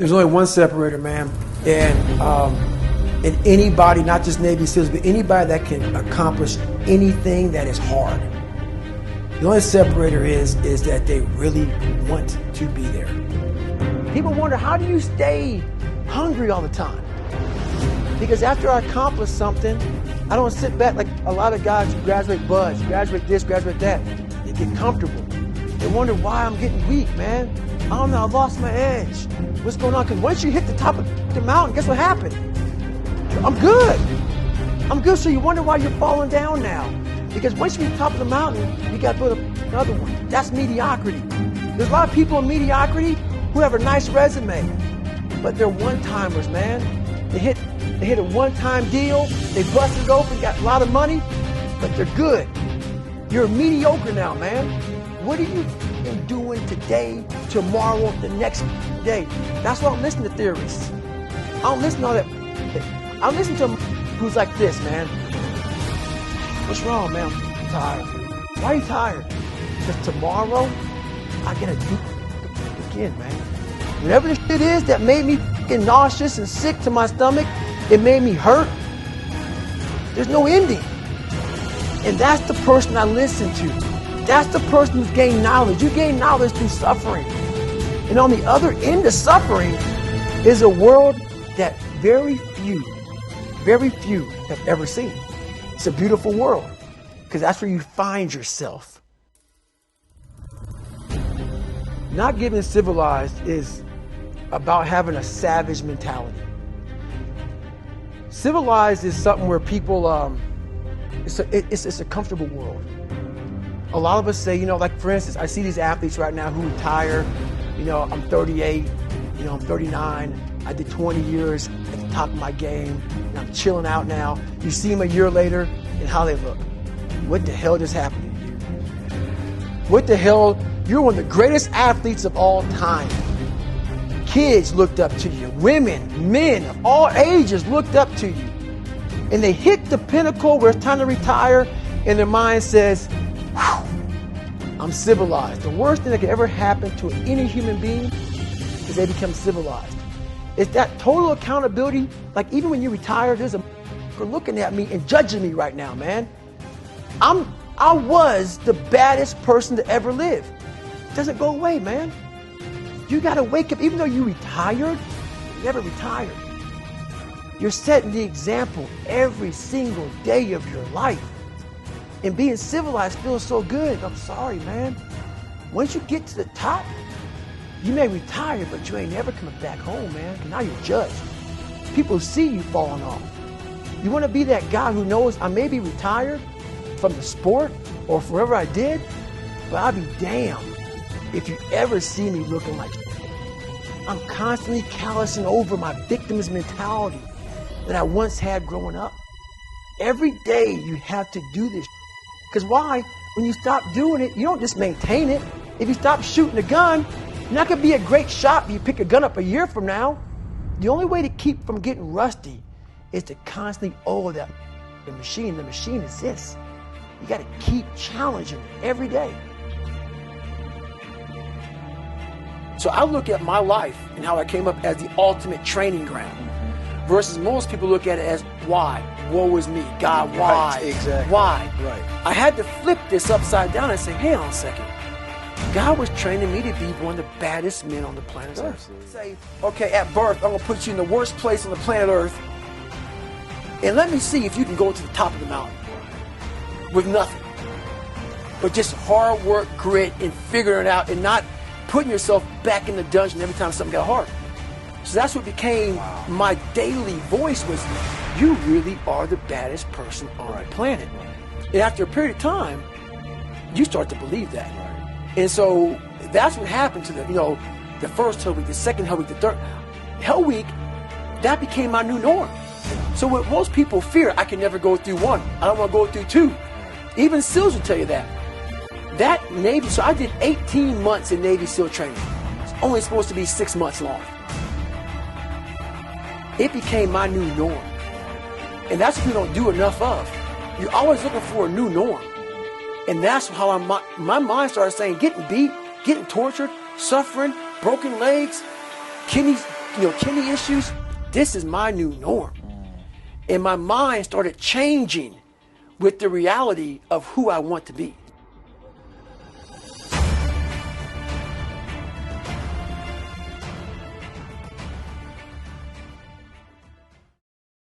There's only one separator, man. And anybody, not just Navy SEALs, but anybody that can accomplish anything that is hard. The only separator is that they really want to be there. People wonder, how do you stay hungry all the time? Because after I accomplish something, I don't sit back like a lot of guys who graduate buds, graduate this, graduate that. They get comfortable. They wonder why I'm getting weak, man. I don't know, I lost my edge. What's going on? Because once you hit the top of the mountain, guess what happened? I'm good. I'm good, so you wonder why you're falling down now. Because once you hit the top of the mountain, you got to build another one. That's mediocrity. There's a lot of people in mediocrity who have a nice resume, but they're one-timers, man. They hit a one-time deal, they busted it open, got a lot of money, but they're good. You're mediocre now, man. What are you doing today, tomorrow, the next day? That's why I don't listen to theorists. I don't listen to all that. I listen to them who's like this, man. What's wrong, man? I'm tired. Why are you tired? Because tomorrow, I gotta do it again, man. Whatever the shit is that made me get nauseous and sick to my stomach, it made me hurt. There's no ending. And that's the person I listen to. That's the person who's gained knowledge. You gain knowledge through suffering. And on the other end of suffering is a world that very few have ever seen. It's a beautiful world because that's where you find yourself. Not getting civilized is about having a savage mentality. Civilized is something where people, it's a comfortable world. A lot of us say, like for instance, I see these athletes right now who retire. I'm 38, I'm 39. I did 20 years at the top of my game, and I'm chilling out now. You see them a year later and how they look. What the hell just happened to you? What the hell? You're one of the greatest athletes of all time. Kids looked up to you. Women, men of all ages looked up to you. And they hit the pinnacle where it's time to retire, and their mind says, I'm civilized. The worst thing that could ever happen to any human being is they become civilized. It's that total accountability. Like even when you retire, there's a looking at me and judging me right now, man. I was the baddest person to ever live. It doesn't go away, man. You got to wake up. Even though you retired, you never retired. You're setting the example every single day of your life. And being civilized feels so good. I'm sorry, man. Once you get to the top, you may retire, but you ain't never coming back home, man. Because now you're judged. People see you falling off. You want to be that guy who knows I may be retired from the sport or wherever I did, but I'll be damned if you ever see me looking like I'm constantly callousing over my victim's mentality that I once had growing up. Every day you have to do this. Because why? When you stop doing it, you don't just maintain it. If you stop shooting a gun, you're not going to be a great shot if you pick a gun up a year from now. The only way to keep from getting rusty is to constantly oil the machine. The machine is this. You got to keep challenging it every day. So I look at my life and how I came up as the ultimate training ground versus most people look at it as why? Woe is me. God, why? Right, exactly. Why? Right. I had to flip this upside down and say, hang on a second. God was training me to be one of the baddest men on the planet Earth. Say, okay, at birth, I'm going to put you in the worst place on the planet Earth and let me see if you can go to the top of the mountain with nothing. But just hard work, grit, and figuring it out and not putting yourself back in the dungeon every time something got hard. So that's what became my daily voice was, you really are the baddest person on the planet. And after a period of time, you start to believe that. And so that's what happened to the first Hell Week, the second Hell Week, the third Hell Week, that became my new norm. So what most people fear, I can never go through one. I don't want to go through two. Even SEALs will tell you that. That Navy, so I did 18 months in Navy SEAL training. It's only supposed to be 6 months long. It became my new norm. And that's what we don't do enough of. You're always looking for a new norm. And that's how my mind started saying, getting beat, getting tortured, suffering, broken legs, kidneys kidney issues, this is my new norm. And my mind started changing with the reality of who I want to be.